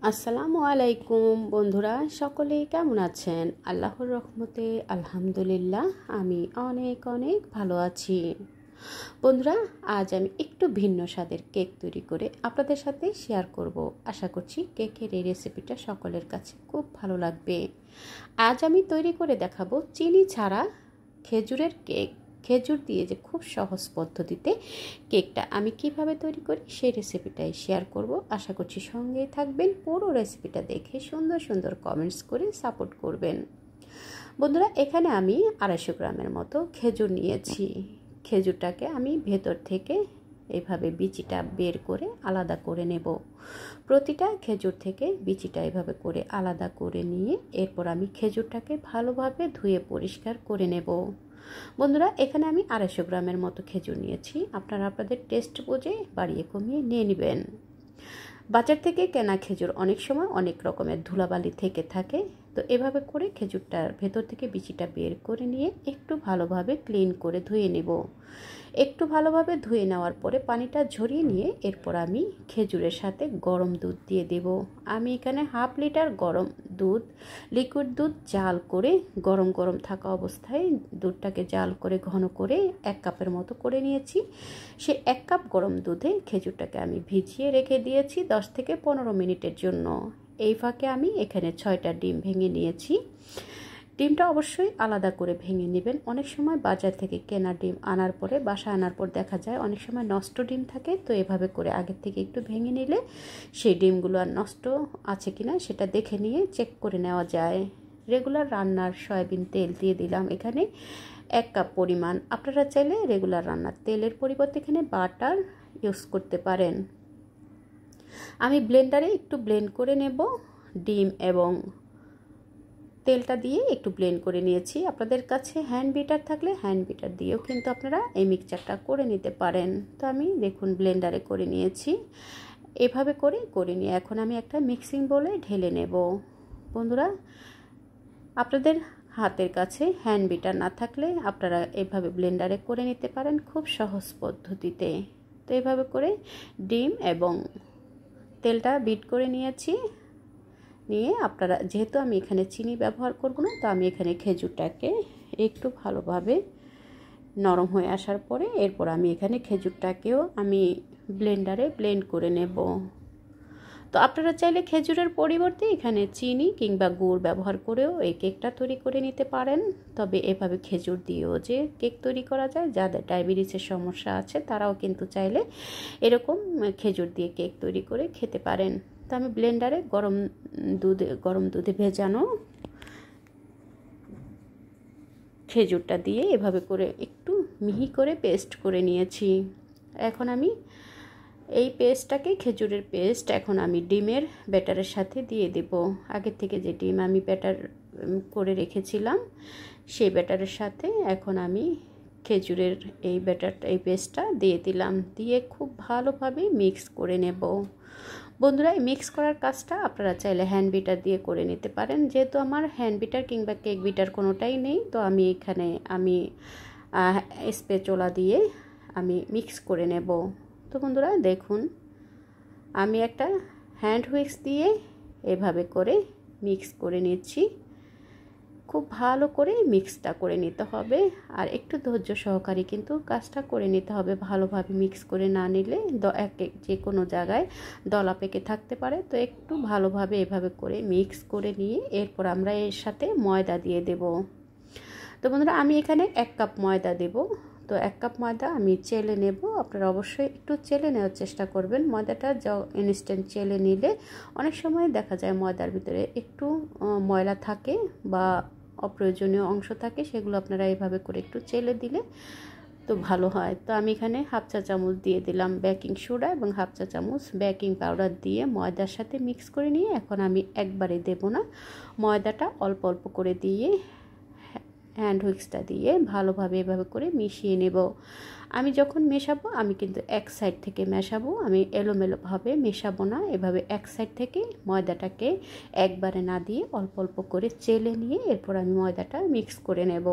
আসসালামু আলাইকুম বন্ধুরা, সকলেই কেমন আছেন? আল্লাহর রহমতে আলহামদুলিল্লাহ আমি অনেক অনেক ভালো আছি। বন্ধুরা, আজ আমি একটু ভিন্ন স্বাদের কেক তৈরি করে আপনাদের সাথে শেয়ার করব। আশা করছি কেকের এই রেসিপিটা সকলের কাছে খুব ভালো লাগবে। আজ আমি তৈরি করে দেখাবো চিনি ছাড়া খেজুরের কেক। খেজুর দিয়ে যে খুব সহজ পদ্ধতিতে কেকটা আমি কিভাবে তৈরি করি সেই রেসিপিটাই শেয়ার করব। আশা করছি সঙ্গেই থাকবেন, পুরো রেসিপিটা দেখে সুন্দর সুন্দর কমেন্টস করে সাপোর্ট করবেন। বন্ধুরা, এখানে আমি 250 গ্রামের মতো খেজুর নিয়েছি। খেজুরটাকে আমি ভেতর থেকে এইভাবে বিচিটা বের করে আলাদা করে নেব। প্রতিটা খেজুর থেকে বিচিটা এভাবে করে আলাদা করে নিয়ে এরপর আমি খেজুরটাকে ভালোভাবে ধুয়ে পরিষ্কার করে নেব। বন্ধুরা, এখানে আমি 250 গ্রামের মতো খেজুর নিয়েছি। আপনারা আপনাদের টেস্ট বুঝে বাড়িয়ে কমিয়ে নিয়ে নেবেন। বাজার থেকে কেনা খেজুর অনেক সময় অনেক রকমের ধুলাবালি থেকে থাকে, তো এভাবে করে খেজুরটার ভেতর থেকে বিচিটা বের করে নিয়ে একটু ভালোভাবে ক্লিন করে ধুয়ে নেব। একটু ভালোভাবে ধুয়ে নেওয়ার পরে পানিটা ঝরিয়ে নিয়ে এরপর আমি খেজুরের সাথে গরম দুধ দিয়ে দেব। আমি এখানে 1/2 লিটার গরম দুধ, লিকুইড দুধ জাল করে গরম গরম থাকা অবস্থায় দুধটাকে জাল করে ঘন করে 1 কাপের মতো করে নিয়েছি। সে 1 কাপ গরম দুধে খেজুরটাকে আমি ভিজিয়ে রেখে দিয়েছি 10 থেকে 15 মিনিটের জন্য। এই ফাঁকে আমি এখানে 6টা ডিম ভেঙে নিয়েছি। ডিমটা অবশ্যই আলাদা করে ভেঙে নেবেন। অনেক সময় বাজার থেকে কেনা ডিম আনার পরে বাসায় আনার পর দেখা যায় অনেক সময় নষ্ট ডিম থাকে, তো এভাবে করে আগের থেকে একটু ভেঙে নিলে সেই ডিমগুলো আর নষ্ট আছে কিনা সেটা দেখে নিয়ে চেক করে নেওয়া যায়। রেগুলার রান্নার সয়াবিন তেল দিয়ে দিলাম এখানে 1 কাপ পরিমাণ। আপনারা চাইলে রেগুলার রান্নার তেলের পরিবর্তে এখানে বাটার ইউজ করতে পারেন। আমি ব্লেন্ডারে একটু ব্লেন্ড করে নেব। ডিম এবং তেলটা দিয়ে একটু ব্লেন্ড করে নিয়েছি। আপনাদের কাছে হ্যান্ড বিটার থাকলে হ্যান্ড বিটার দিয়েও কিন্তু আপনারা এই মিক্সচারটা করে নিতে পারেন। তো আমি দেখুন ব্লেন্ডারে করে নিয়েছি। এভাবে করে নিয়ে এখন আমি একটা মিক্সিং বোলে ঢেলে নেব। বন্ধুরা, আপনাদের হাতের কাছে হ্যান্ড বিটার না থাকলে আপনারা এভাবে ব্লেন্ডারে করে নিতে পারেন খুব সহজ পদ্ধতিতে। তো এভাবে করে ডিম এবং তেলটা বিট করে নিয়েছি। নিয়ে আপনারা, যেহেতু আমি এখানে চিনি ব্যবহার করব না, তো আমি এখানে খেজুরটাকে একটু ভালোভাবে নরম হয়ে আসার পরে এরপর আমি এখানে খেজুরটাকেও আমি ব্লেন্ডারে ব্লেন্ড করে নেব। তো আপনারা চাইলে খেজুরের পরিবর্তে এখানে চিনি কিংবা গুড় ব্যবহার করেও এই কেকটা তৈরি করে নিতে পারেন। তবে এভাবে খেজুর দিয়েও যে কেক তৈরি করা যায়, যাদের ডায়াবেটিসের সমস্যা আছে তারাও কিন্তু চাইলে এরকম খেজুর দিয়ে কেক তৈরি করে খেতে পারেন। তো আমি ব্লেন্ডারে গরম দুধে ভেজানো খেজুরটা দিয়ে এভাবে করে একটু মিহি করে পেস্ট করে নিয়েছি। এখন আমি এই পেস্টটাকে, খেজুরের পেস্ট, এখন আমি ডিমের ব্যাটারের সাথে দিয়ে দেব। আগের থেকে যে ডিম আমি ব্যাটার করে রেখেছিলাম সেই ব্যাটারের সাথে এখন আমি খেজুরের এই পেস্টটা দিয়ে দিলাম। দিয়ে খুব ভালোভাবে মিক্স করে নেব। বন্ধুরা, এই মিক্স করার কাজটা আপনারা চাইলে হ্যান্ড বিটার দিয়ে করে নিতে পারেন। যেহেতু আমার হ্যান্ড বিটার কিংবা কেক বিটার কোনোটাই নেই, তো আমি এখানে স্প্যাচুলা দিয়ে আমি মিক্স করে নেব। তো বন্ধুরা দেখুন, আমি একটা হ্যান্ড হুইস্ক দিয়ে এভাবে করে মিক্স করে নিচ্ছি। খুব ভালো করে মিক্সটা করে নিতে হবে, আর একটু ধৈর্য সহকারে কিন্তু কাজটা করে নিতে হবে। ভালোভাবে মিক্স করে না নিলে যে কোনো জায়গায় দলা পেকে থাকতে পারে। তো একটু ভালোভাবে এভাবে করে মিক্স করে নিয়ে এরপর আমরা এর সাথে ময়দা দিয়ে দেব। তো বন্ধুরা, আমি এখানে 1 কাপ ময়দা দেব। তো 1 কাপ ময়দা আমি চেলে নেব। আপনারা অবশ্যই একটু চেলে নেওয়ার চেষ্টা করবেন। ময়দাটা ইনস্ট্যান্ট চেলে নিলে অনেক সময় দেখা যায় ময়দার ভিতরে একটু ময়লা থাকে বা অপ্রয়োজনীয় অংশ থাকে, সেগুলো আপনারা এইভাবে করে একটু চেলে দিলে তো ভালো হয়। তো আমি এখানে 1/2 চা চামচ দিয়ে দিলাম বেকিং সোডা এবং 1/2 চা চামচ বেকিং পাউডার দিয়ে ময়দার সাথে মিক্স করে নিয়ে এখন আমি একবারে দেব না, ময়দাটা অল্প অল্প করে দিয়ে হ্যান্ড হুইক্সটা দিয়ে ভালোভাবে এভাবে করে মিশিয়ে নেব। আমি যখন মেশাবো আমি কিন্তু এক সাইড থেকে মেশাবো, আমি এলোমেলোভাবে মেশাবো না। এভাবে এক সাইড থেকে ময়দাটাকে একবারে না দিয়ে অল্প অল্প করে চেলে নিয়ে এরপর আমি ময়দাটা মিক্স করে নেব।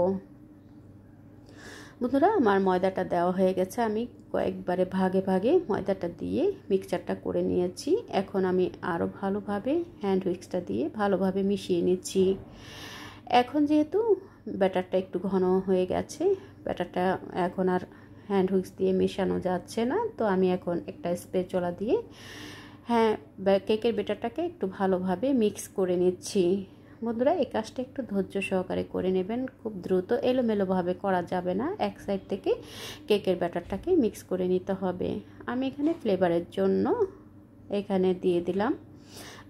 বন্ধুরা আমার ময়দাটা দেওয়া হয়ে গেছে, আমি কয়েকবারে ভাগে ভাগে ময়দাটা দিয়ে মিক্সচারটা করে নিয়েছি। এখন আমি আরও ভালোভাবে হ্যান্ড হুইক্সটা দিয়ে ভালোভাবে মিশিয়ে নিচ্ছি। এখন যেহেতু ব্যাটারটা একটু ঘন হয়ে গেছে, ব্যাটারটা এখন আর হ্যান্ড হুইক্স দিয়ে মেশানো যাচ্ছে না, তো আমি এখন একটা স্প্যাচুলা দিয়ে কেকের ব্যাটারটাকে একটু ভালোভাবে মিক্স করে নিচ্ছি। বন্ধুরা এই কাজটা একটু ধৈর্য সহকারে করে নেবেন, খুব দ্রুত এলোমেলোভাবে করা যাবে না, এক সাইড থেকে কেকের ব্যাটারটাকে মিক্স করে নিতে হবে। আমি এখানে ফ্লেভারের জন্য এখানে দিয়ে দিলাম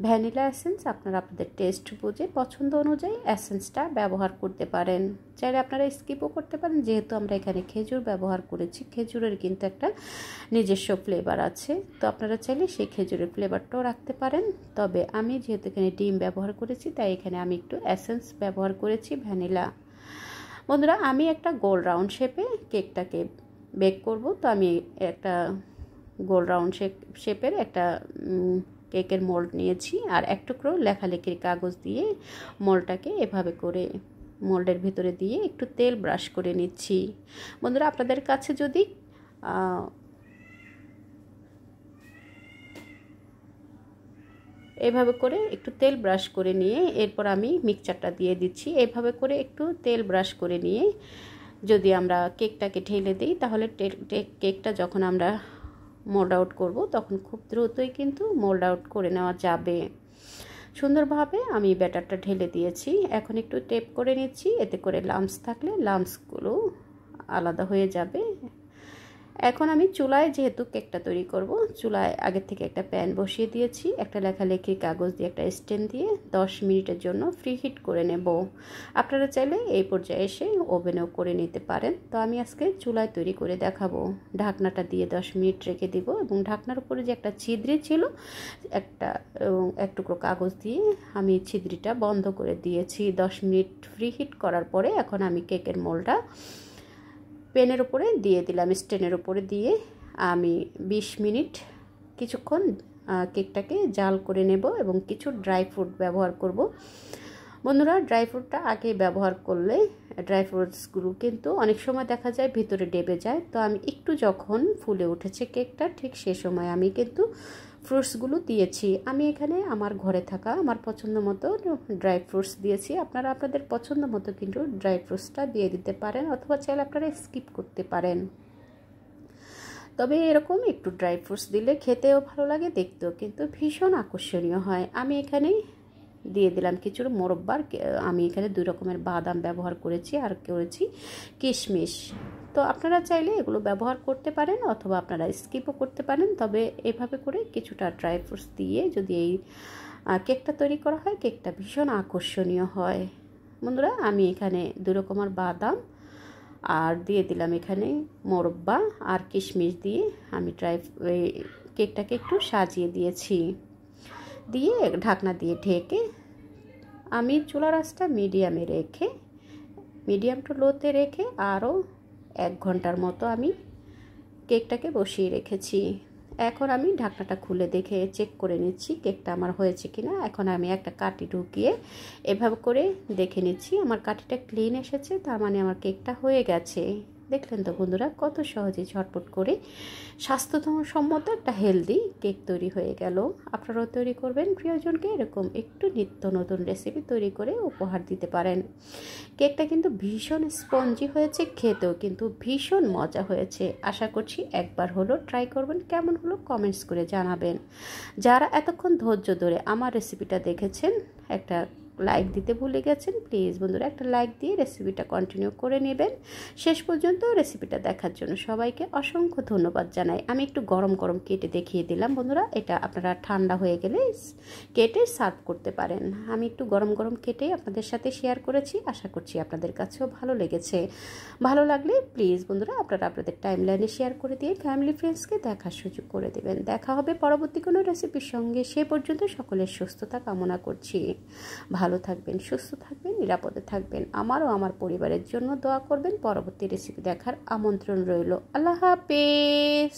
ভ্যানিলা এসেন্স। আপনারা আপনাদের টেস্ট বুঝে পছন্দ অনুযায়ী এসেন্সটা ব্যবহার করতে পারেন, চাইলে আপনারা স্কিপও করতে পারেন। যেহেতু আমরা এখানে খেজুর ব্যবহার করেছি, খেজুরের কিন্তু একটা নিজস্ব ফ্লেভার আছে, তো আপনারা চাইলে সেই খেজুরের ফ্লেভারটাও রাখতে পারেন। তবে আমি যেহেতু এখানে ডিম ব্যবহার করেছি, তাই এখানে আমি একটু এসেন্স ব্যবহার করেছি ভ্যানিলা। বন্ধুরা আমি একটা গোল রাউন্ড শেপে কেকটাকে বেক করব, তো আমি একটা গোল রাউন্ড শেপের একটা কেকের মোল্ড নিয়েছি, আর এক টুকরো লেখালেখির কাগজ দিয়ে মোল্ডটাকে এভাবে করে মোল্ডের ভিতরে দিয়ে একটু তেল ব্রাশ করে নিচ্ছি। বন্ধুরা আপনাদের কাছে যদি এভাবে করে একটু তেল ব্রাশ করে নিয়ে এরপর আমি মিক্সচারটা দিয়ে দিচ্ছি। এভাবে করে একটু তেল ব্রাশ করে নিয়ে যদি আমরা কেকটাকে ঢেলে দিই, তাহলে কেকটা যখন আমরা মোল্ড আউট করব তখন খুব দ্রুতই কিন্তু মোল্ড আউট করে নেওয়া যাবে। সুন্দরভাবে আমি ব্যাটারটা ঢেলে দিয়েছি, এখন একটু টেপ করে নিচ্ছি, এতে করে লাম্পস থাকলে লাম্পসগুলো আলাদা হয়ে যাবে। এখন আমি চুলায় যেহেতু কেকটা তৈরি করব, চুলায় আগের থেকে একটা প্যান বসিয়ে দিয়েছি, একটা লেখালেখির কাগজ দিয়ে একটা স্ট্যান্ড দিয়ে 10 মিনিটের জন্য ফ্রি হিট করে নেব। আপনারা চাইলে এই পর্যায়ে এসে ওভেনেও করে নিতে পারেন, তো আমি আজকে চুলায় তৈরি করে দেখাবো। ঢাকনাটা দিয়ে 10 মিনিট রেখে দিব, এবং ঢাকনার উপরে যে একটা ছিদ্রি ছিল এক টুকরো কাগজ দিয়ে আমি ছিদ্রিটা বন্ধ করে দিয়েছি। 10 মিনিট ফ্রি হিট করার পরে এখন আমি কেকের মোল্ডটা প্যানের উপরে দিয়ে দিলাম, স্ট্যান্ডের উপরে দিয়ে আমি 20 মিনিট কিছুক্ষণ কেকটাকে জাল করে নেব, এবং কিছু ড্রাই ফ্রুট ব্যবহার করব। বন্ধুরা ড্রাই ফ্রুটটা আগে ব্যবহার করলে ড্রাই ফ্রুটসগুলো কিন্তু অনেক সময় দেখা যায় ভিতরে ডেবে যায়, তো আমি একটু যখন ফুলে উঠেছে কেকটা ঠিক সে সময় আমি কিন্তু ফ্রুটসগুলো দিয়েছি। আমি এখানে আমার ঘরে থাকা আমার পছন্দ মতো ড্রাই ফ্রুটস দিয়েছি, আপনারা আপনাদের পছন্দ মতো কিন্তু ড্রাই ফ্রুটসটা দিয়ে দিতে পারেন, অথবা চাইলে আপনারা স্কিপ করতে পারেন। তবে এরকম একটু ড্রাই ফ্রুটস দিলে খেতেও ভালো লাগে, দেখতেও কিন্তু ভীষণ আকর্ষণীয় হয়। আমি এখানে দিয়ে দিলাম কিছু মোরব্বার, আমি এখানে 2 রকমের বাদাম ব্যবহার করেছি, আর করেছি কিশমিশ। তো আপনারা চাইলে এগুলো ব্যবহার করতে পারেন, অথবা আপনারা স্কিপও করতে পারেন। তবে এভাবে করে কিছুটা ড্রাই ফ্রুটস দিয়ে যদি এই কেকটা তৈরি করা হয়, কেকটা ভীষণ আকর্ষণীয় হয়। বন্ধুরা আমি এখানে 2 রকমের বাদাম আর দিয়ে দিলাম এখানে মোরব্বা আর কিশমিশ দিয়ে আমি কেকটাকে একটু সাজিয়ে দিয়েছি। দিয়ে ঢাকনা দিয়ে ঢেকে আমি চুলার আঁচটা মিডিয়াম টু লোতে রেখে আরও 1 ঘন্টার মতো আমি কেকটাকে বসিয়ে রেখেছি। এখন আমি ঢাকনাটা খুলে দেখে চেক করে নিচ্ছি কেকটা আমার হয়েছে কিনা। এখন আমি একটা কাঠি ঢুকিয়ে এভাবে করে দেখে নিচ্ছি, আমার কাঠিটা ক্লিন এসেছে, তার মানে আমার কেকটা হয়ে গেছে। দেখলেন তো বন্ধুরা কত সহজে ঝটপট করে স্বাস্থ্যসম্মত একটা হেলদি কেক তৈরি হয়ে গেল। আপনারাও তৈরি করবেন, প্রিয়জনকে এরকম একটু নিত্য নতুন রেসিপি তৈরি করে উপহার দিতে পারেন। কেকটা কিন্তু ভীষণ স্পঞ্জি হয়েছে, খেতেও কিন্তু ভীষণ মজা হয়েছে। আশা করছি একবার হলো ট্রাই করবেন, কেমন হলো কমেন্টস করে জানাবেন। যারা এতক্ষণ ধৈর্য ধরে আমার রেসিপিটা দেখেছেন, একটা লাইক দিতে ভুলে গেছেন, প্লিজ বন্ধুরা একটা লাইক দিয়ে রেসিপিটা কন্টিনিউ করে নেবেন। শেষ পর্যন্ত রেসিপিটা দেখার জন্য সবাইকে অসংখ্য ধন্যবাদ জানাই। আমি একটু গরম গরম কেটে দেখিয়ে দিলাম বন্ধুরা, এটা আপনারা ঠান্ডা হয়ে গেলে কেটে সার্ভ করতে পারেন। আমি একটু গরম গরম কেটে আপনাদের সাথে শেয়ার করেছি, আশা করছি আপনাদের কাছেও ভালো লেগেছে। ভালো লাগলে প্লিজ বন্ধুরা আপনারা আপনাদের টাইমলাইনে শেয়ার করে দিয়ে ফ্যামিলি ফ্রেন্ডসকে দেখার সুযোগ করে দেবেন। দেখা হবে পরবর্তী কোনো রেসিপির সঙ্গে, সে পর্যন্ত সকলের সুস্থতা কামনা করছি। ভালো থাকবেন, সুস্থ থাকবেন, নিরাপদে থাকবেন। আমারও আমার পরিবারের জন্য দোয়া করবেন। পরবর্তী রেসিপি দেখার আমন্ত্রণ রইল। আল্লাহ হাফেজ।